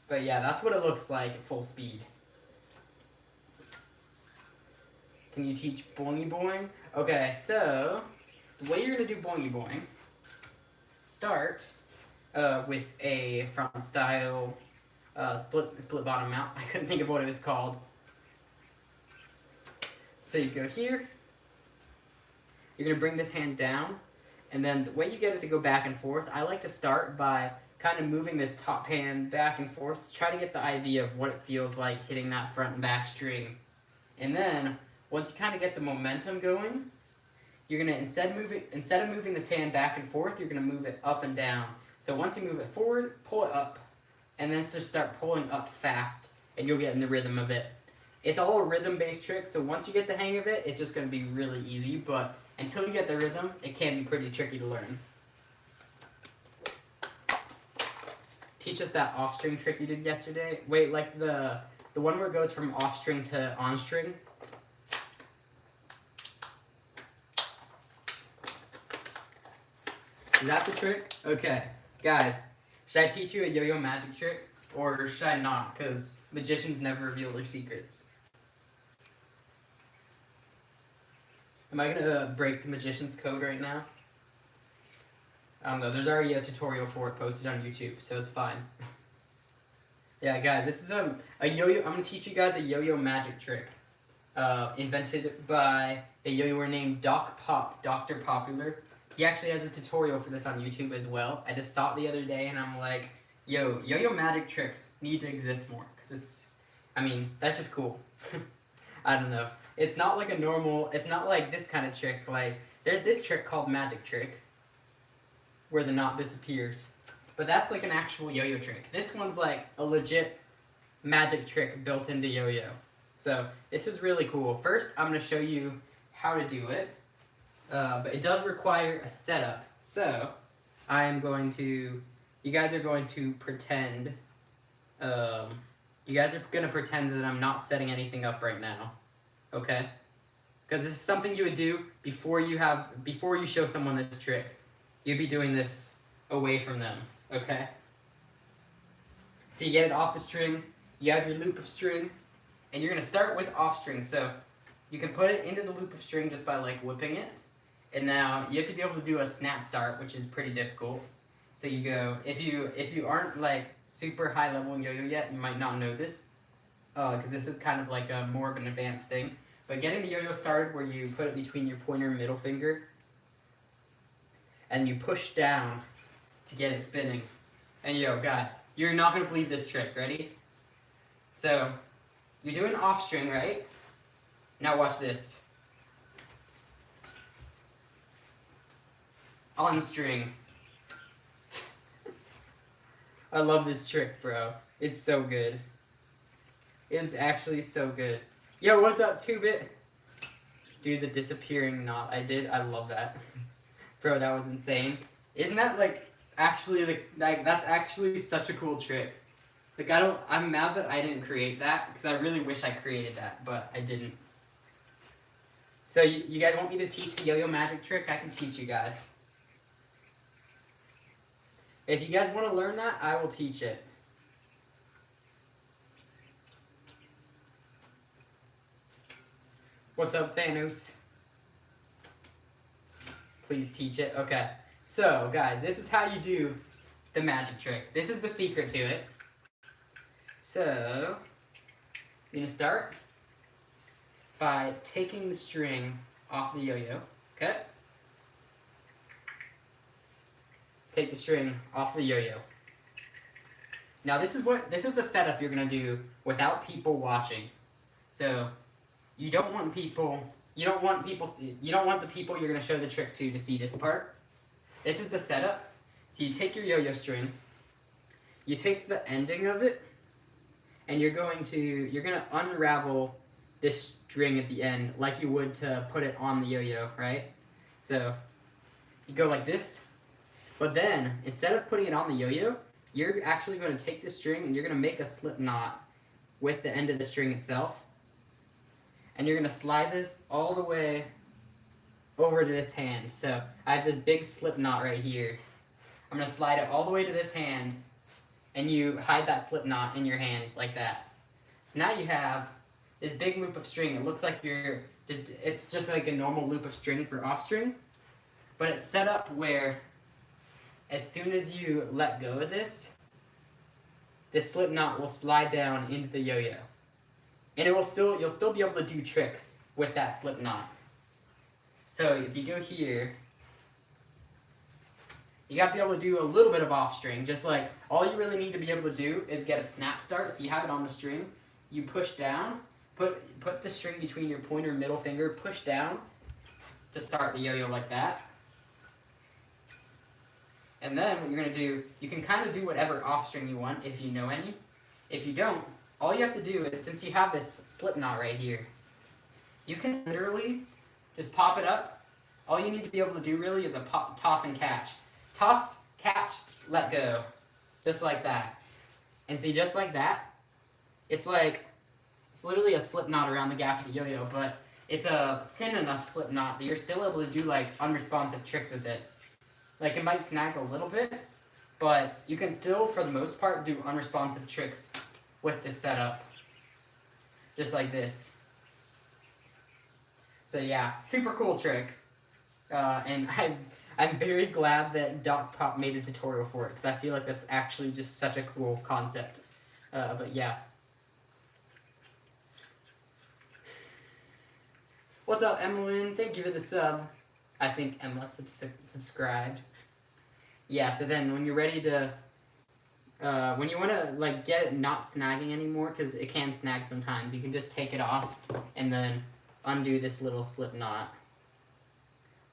Speaker 1: But yeah, that's what it looks like at full speed. Can you teach boingy boing? Okay, so the way you're gonna do boingy boing, start with a front style split bottom mount. I couldn't think of what it was called. So you go here. You're gonna bring this hand down, and then the way you get it to go back and forth, I like to start by kind of moving this top hand back and forth to try to get the idea of what it feels like hitting that front and back string. And then once you kind of get the momentum going, you're gonna instead of moving this hand back and forth, you're gonna move it up and down. So once you move it forward, pull it up, and then just start pulling up fast, and you'll get in the rhythm of it. It's all a rhythm-based trick, so once you get the hang of it, it's just gonna be really easy. But until you get the rhythm, it can be pretty tricky to learn. Teach us that off string trick you did yesterday. Wait, like the one where it goes from off string to on string. Is that the trick? Okay, guys, should I teach you a yo-yo magic trick, or should I not? Because magicians never reveal their secrets. Am I gonna break the magician's code right now? I don't know, there's already a tutorial for it posted on YouTube, so it's fine. Yeah, guys, this is a yo-yo. I'm gonna teach you guys a yo-yo magic trick. Invented by a yo-yoer named Dr. Popular. He actually has a tutorial for this on YouTube as well. I just saw it the other day, and I'm like, yo-yo magic tricks need to exist more, because it's, I mean, that's just cool. I don't know. It's not like a normal, it's not like this kind of trick. Like, there's this trick called magic trick, where the knot disappears. But that's like an actual yo-yo trick. This one's like a legit magic trick built into yo-yo. So this is really cool. First, I'm going to show you how to do it. But it does require a setup. So I am going to, you guys are going to pretend, that I'm not setting anything up right now. Okay? Because this is something you would do before you show someone this trick. You'd be doing this away from them, okay? So you get it off the string, you have your loop of string, and you're gonna start with off string. So you can put it into the loop of string just by like whipping it. And now you have to be able to do a snap start, which is pretty difficult. So you go, if you aren't like super high level in yo-yo yet, you might not know this, because this is kind of like a more of an advanced thing. But getting the yo-yo started, where you put it between your pointer and middle finger, and you push down to get it spinning. And yo, guys, you're not gonna believe this trick. Ready? So you're doing off string, right? Now watch this. On string. I love this trick, bro. It's so good. It's actually so good. Yo, what's up, 2-bit? Dude, the disappearing knot I love that. Bro, that was insane. Isn't that like actually that's actually such a cool trick. Like I'm mad that I didn't create that, because I really wish I created that, but I didn't. So you guys want me to teach the yo-yo magic trick? I can teach you guys. If you guys want to learn that, I will teach it. What's up, Thanos? Please teach it. Okay. So, guys, this is how you do the magic trick. This is the secret to it. So, you're going to start by taking the string off the yo-yo. Okay? Take the string off the yo-yo. Now this is the setup you're gonna do without people watching. So you don't want the people you're gonna show the trick to see this part. This is the setup. So you take your yo-yo string, you take the ending of it, and you're gonna unravel this string at the end like you would to put it on the yo-yo, right? So you go like this, but then instead of putting it on the yo-yo, you're actually going to take the string and you're going to make a slip knot with the end of the string itself. And you're going to slide this all the way over to this hand. So I have this big slip knot right here. I'm going to slide it all the way to this hand, and you hide that slip knot in your hand like that. So now you have this big loop of string. It looks like it's just like a normal loop of string for off string, but it's set up where as soon as you let go of this slip knot will slide down into the yo-yo. And you'll still be able to do tricks with that slip knot. So if you go here, you got to be able to do a little bit of off string. Just like all you really need to be able to do is get a snap start. So you have it on the string, you push down, put the string between your pointer and middle finger, push down to start the yo-yo like that. And then what you're going to do, you can kind of do whatever off string you want if you know any. If you don't, all you have to do is, since you have this slip knot right here, you can literally just pop it up. All you need to be able to do really is a toss and catch. Toss, catch, let go. Just like that. And see, just like that, it's literally a slip knot around the gap of the yo-yo, but it's a thin enough slip knot that you're still able to do like unresponsive tricks with it. Like it might snag a little bit, but you can still, for the most part, do unresponsive tricks with this setup. Just like this. So yeah, super cool trick. And I'm very glad that Doc Pop made a tutorial for it, because I feel like that's actually just such a cool concept. But yeah. What's up, Emmeline? Thank you for the sub. I think Emma subscribed. Yeah, so then when you're ready to, when you want to like get it not snagging anymore, because it can snag sometimes, you can just take it off and then undo this little slip knot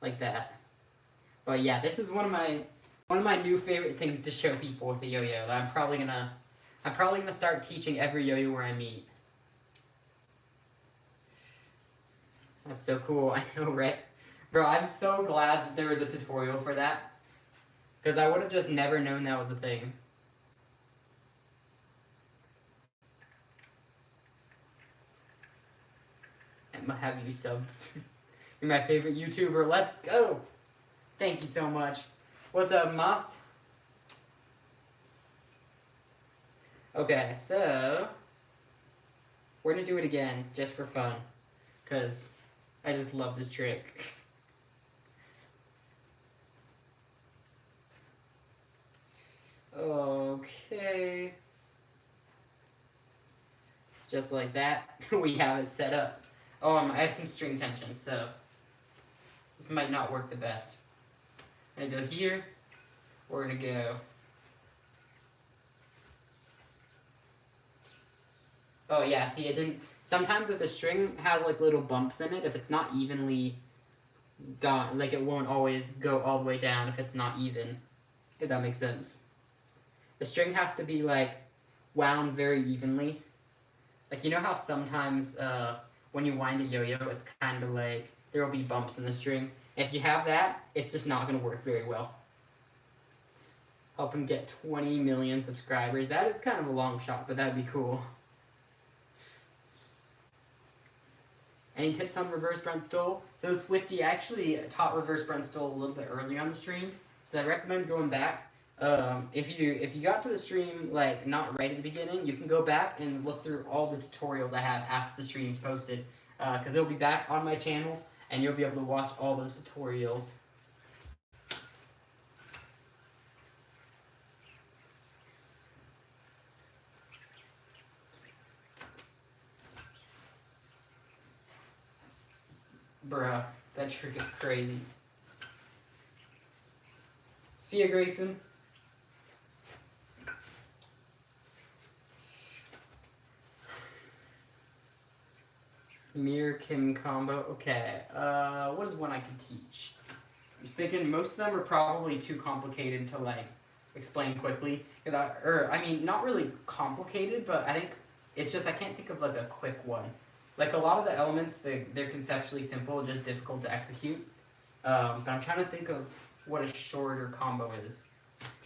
Speaker 1: like that. But yeah, this is one of my new favorite things to show people with the yo-yo. I'm probably gonna start teaching every yo-yo where I meet. That's so cool. I know, right? Bro, I'm so glad that there was a tutorial for that, because I would have just never known that was a thing. Emma, have you subbed? You're my favorite YouTuber. Let's go! Thank you so much. What's up, Moss? Okay, so we're gonna do it again just for fun, because I just love this trick. Okay. Just like that, we have it set up. I have some string tension, so this might not work the best. I'm gonna go here, we're gonna go. Oh yeah, see it didn't, sometimes if the string has like little bumps in it, if it's not evenly gone, like it won't always go all the way down if it's not even, if that makes sense. The string has to be like wound very evenly. Like, you know how sometimes when you wind a yo-yo, it's kind of like there will be bumps in the string. If you have that, it's just not going to work very well. Help him get 20 million subscribers. That is kind of a long shot, but that would be cool. Any tips on reverse brent stole? So Swifty actually taught reverse brent stole a little bit early on the stream, so I recommend going back. If you got to the stream like not right at the beginning, you can go back and look through all the tutorials I have after the stream is posted, because it'll be back on my channel and you'll be able to watch all those tutorials. Bruh, that trick is crazy. See ya, Grayson. Mirror Kim combo. Okay. What is one I could teach? I was thinking most of them are probably too complicated to like explain quickly. I mean, not really complicated, but I think it's just I can't think of like a quick one. Like a lot of the elements, they're conceptually simple, just difficult to execute. But I'm trying to think of what a shorter combo is.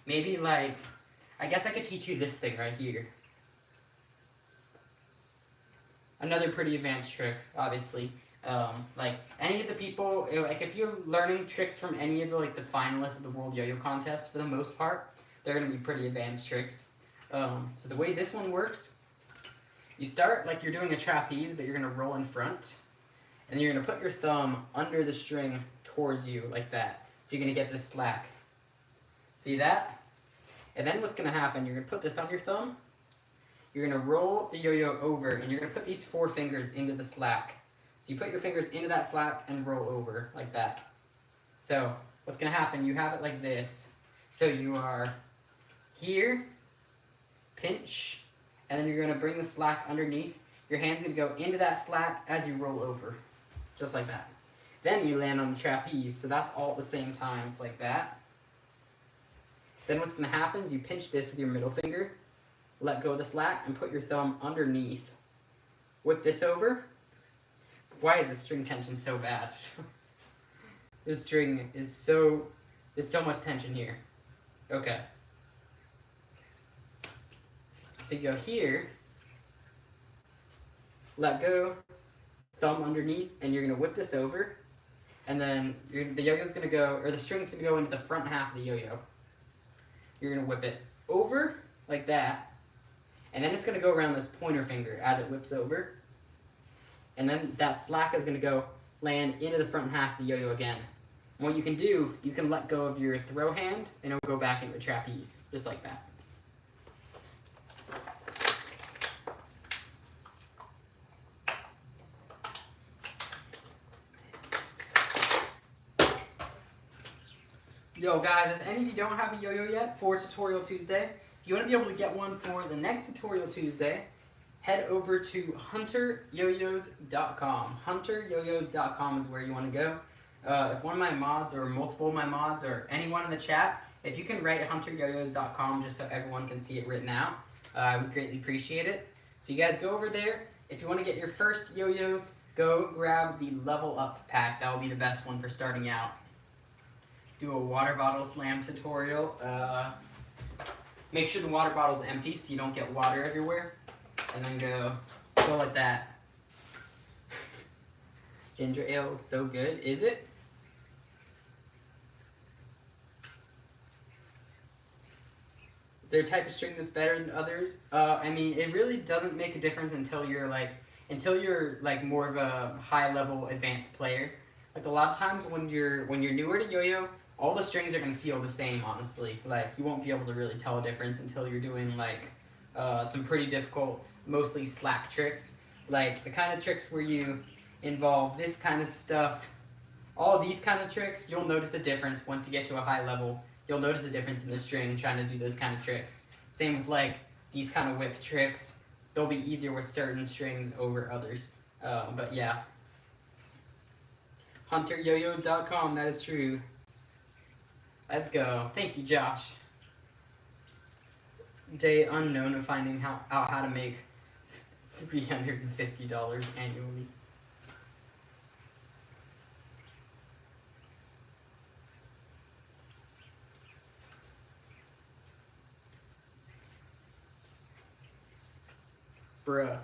Speaker 1: Maybe like, I guess I could teach you this thing right here. Another pretty advanced trick, obviously. Like any of the people, like if you're learning tricks from any of the like the finalists of the World Yo-Yo Contest, for the most part, they're gonna be pretty advanced tricks. So the way this one works, you start like you're doing a trapeze, but you're gonna roll in front, and you're gonna put your thumb under the string towards you like that. So you're gonna get this slack. See that? And then what's gonna happen? You're gonna put this on your thumb. You're gonna roll the yo-yo over, and you're gonna put these 4 fingers into the slack. So you put your fingers into that slack and roll over like that. So what's gonna happen? You have it like this. So you are here, pinch, and then you're gonna bring the slack underneath. Your hand's gonna go into that slack as you roll over, just like that. Then you land on the trapeze, so that's all at the same time. It's like that. Then what's gonna happen is you pinch this with your middle finger, let go of the slack, and put your thumb underneath. Whip this over. Why is this string tension so bad? This string is there's so much tension here. Okay. So you go here, let go, thumb underneath, and you're gonna whip this over, and then the yo-yo's gonna go, or the string's gonna go into the front half of the yo-yo. You're gonna whip it over, like that, and then it's gonna go around this pointer finger as it whips over, and then that slack is gonna go land into the front half of the yo-yo again. And what you can do is you can let go of your throw hand, and it'll go back into a trapeze, just like that. Yo guys, if any of you don't have a yo-yo yet for Tutorial Tuesday, if you want to be able to get one for the next Tutorial Tuesday, head over to hunteryoyos.com. Hunteryoyos.com is where you want to go. If one of my mods or multiple of my mods or anyone in the chat, if you can write hunteryoyos.com just so everyone can see it written out, I would greatly appreciate it. So you guys go over there. If you want to get your first yo-yos, go grab the Level Up pack. That will be the best one for starting out. Do a water bottle slam tutorial. Make sure the water bottle's empty so you don't get water everywhere. And then go like that. Ginger ale is so good. Is it? Is there a type of string that's better than others? I mean, it really doesn't make a difference until you're more of a high level advanced player. Like a lot of times when you're newer to yo-yo, all the strings are gonna feel the same, honestly. Like you won't be able to really tell a difference until you're doing like some pretty difficult, mostly slack tricks. Like the kind of tricks where you involve this kind of stuff, all these kind of tricks, you'll notice a difference once you get to a high level. You'll notice a difference in the string trying to do those kind of tricks. Same with like these kind of whip tricks. They'll be easier with certain strings over others. But yeah. HunterYoyos.com, that is true. Let's go. Thank you, Josh. Day unknown of finding out how to make $350 annually. Bruh.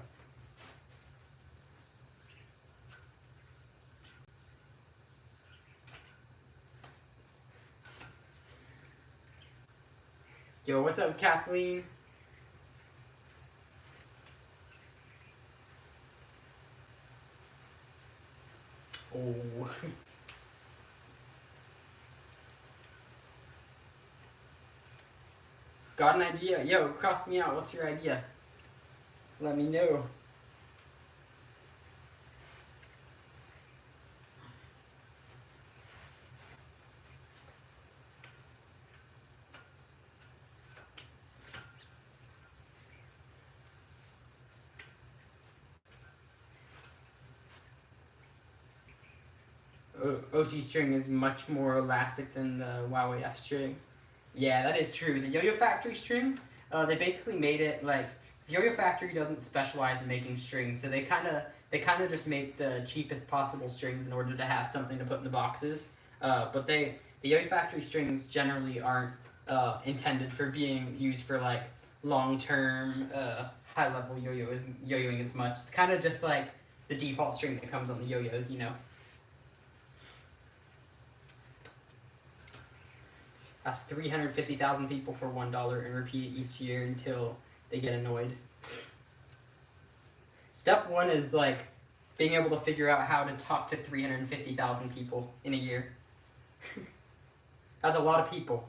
Speaker 1: Yo, what's up, Kathleen? Oh. Got an idea? Yo, cross me out. What's your idea? Let me know. OT string is much more elastic than the YOYF string. Yeah, that is true. The Yo-Yo Factory string, they basically made it like, the Yo-Yo Factory doesn't specialize in making strings, so they kind of just make the cheapest possible strings in order to have something to put in the boxes. But the Yo-Yo Factory strings generally aren't intended for being used for like long-term, high-level yo-yoing as much. It's kind of just like the default string that comes on the yo-yos, you know. Ask 350,000 people for $1 and repeat it each year until they get annoyed. Step 1 is like being able to figure out how to talk to 350,000 people in a year. That's a lot of people.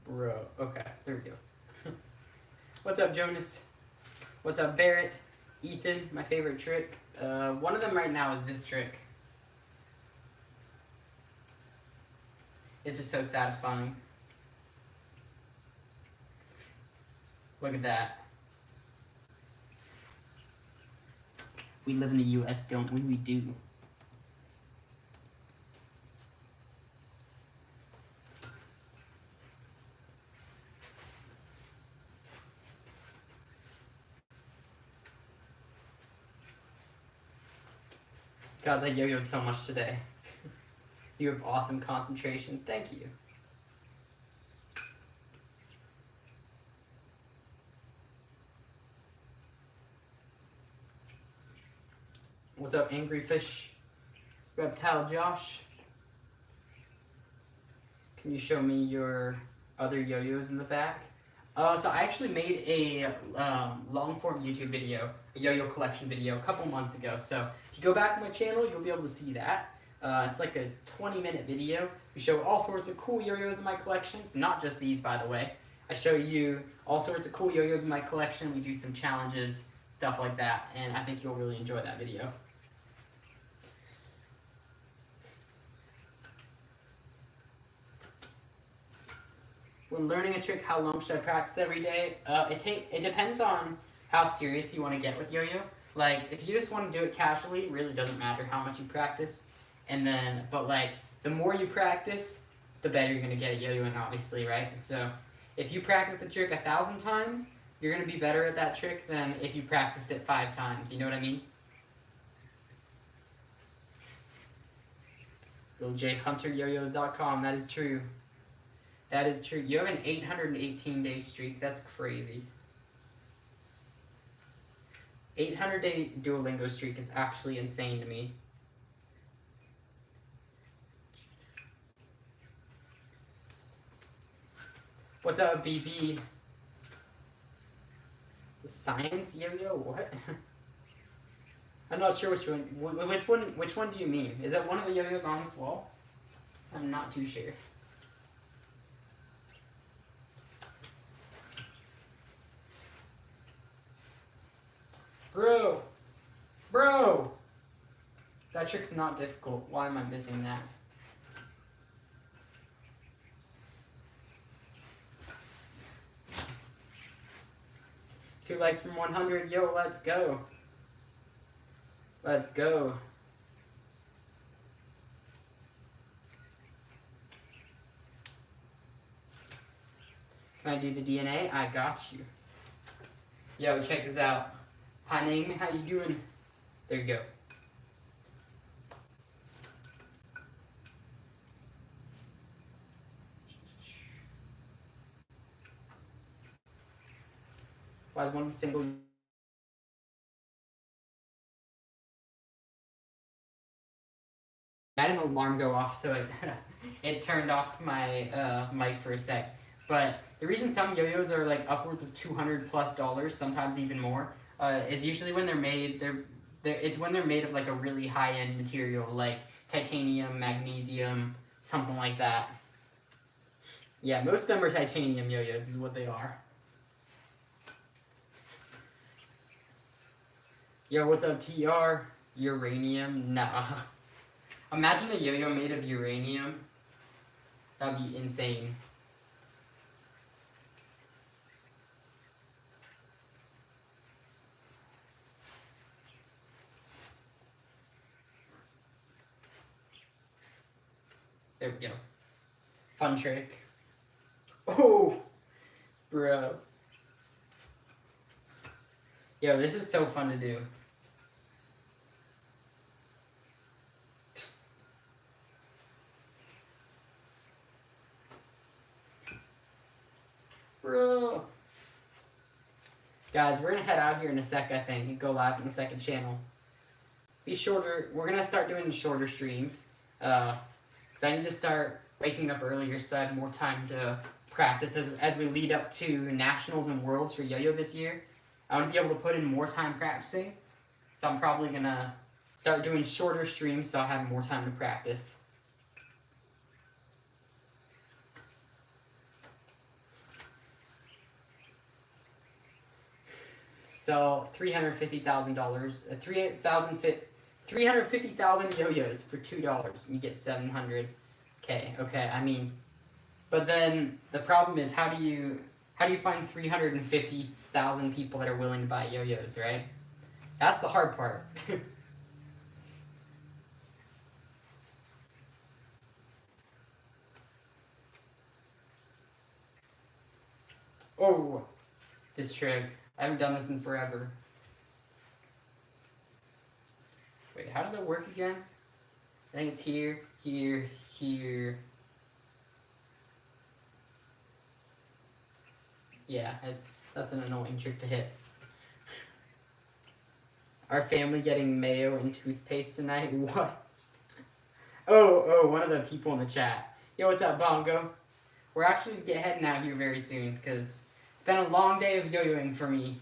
Speaker 1: Bro, okay, there we go. What's up, Jonas? What's up, Barrett? Ethan, my favorite trick. One of them right now is this trick. It's just so satisfying. Look at that. We live in the US, don't we? We do. Guys, I yo-yoed so much today. You have awesome concentration. Thank you. What's up, Angry Fish? Reptile Josh? Can you show me your other yo-yos in the back? So I actually made a long-form YouTube video, a yo-yo collection video, a couple months ago. So if you go back to my channel, you'll be able to see that. It's like a 20-minute video. We show all sorts of cool yo-yos in my collection. It's not just these, by the way. I show you all sorts of cool yo-yos in my collection. We do some challenges, stuff like that, and I think you'll really enjoy that video. When learning a trick, how long should I practice every day? It depends on how serious you want to get with yo-yo. Like, if you just want to do it casually, it really doesn't matter how much you practice. But like, the more you practice, the better you're going to get at yo-yoing, obviously, right? So, if you practice the trick 1,000 times, you're going to be better at that trick than if you practiced it 5 times. You know what I mean? LilJHunterYoyos.com, that is true. That is true. You have an 818-day streak. That's crazy. 800-day Duolingo streak is actually insane to me. What's up, BB? Science yo-yo? What? I'm not sure which one. Which one do you mean? Is that one of the yo-yos on this wall? I'm not too sure. Bro! That trick's not difficult. Why am I missing that? Two likes from 100. Yo, let's go. Let's go. Can I do the DNA? I got you. Yo, check this out. Hi, Ning. How you doing? There you go. Why is one single... I had an alarm go off, so it turned off my mic for a sec. But the reason some yo-yos are like upwards of $200+, sometimes even more, is usually when they're made. It's when they're made of like a really high-end material, like titanium, magnesium, something like that. Yeah, most of them are titanium yo-yos, is what they are. Yo, what's up, TR? Uranium? Nah. Imagine a yo-yo made of uranium. That'd be insane. There we go. Fun trick. Oh, bro. Yo, this is so fun to do. Bro. Guys, we're gonna head out here in a sec, I think, and go live on the second channel. Be shorter. We're gonna start doing shorter streams. Because I need to start waking up earlier so I have more time to practice as we lead up to Nationals and Worlds for Yo-Yo this year. I want to be able to put in more time practicing. So I'm probably gonna start doing shorter streams so I'll have more time to practice. So $350,000, 350,000 yo-yos for $2. You get 700K. Okay, I mean, but then the problem is how do you find 350,000 people that are willing to buy yo-yos, right? That's the hard part. Oh, this trick. I haven't done this in forever. Wait, how does it work again? I think it's here, here, here. Yeah, that's an annoying trick to hit. Our family getting mayo and toothpaste tonight? What? Oh, one of the people in the chat. Yo, what's up, Bongo? We're actually heading out here very soon, because it's been a long day of yo-yoing for me.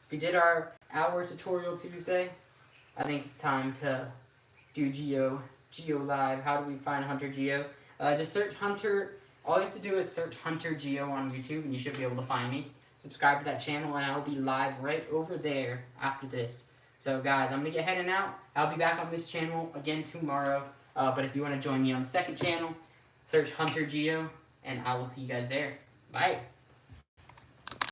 Speaker 1: We did our hour tutorial Tuesday. I think it's time to do Geo Live. How do we find Hunter Geo? Just search Hunter. All you have to do is search Hunter Geo on YouTube, and you should be able to find me. Subscribe to that channel, and I'll be live right over there after this. So, guys, I'm going to get heading out. I'll be back on this channel again tomorrow. But if you want to join me on the second channel, search Hunter Geo, and I will see you guys there. Bye.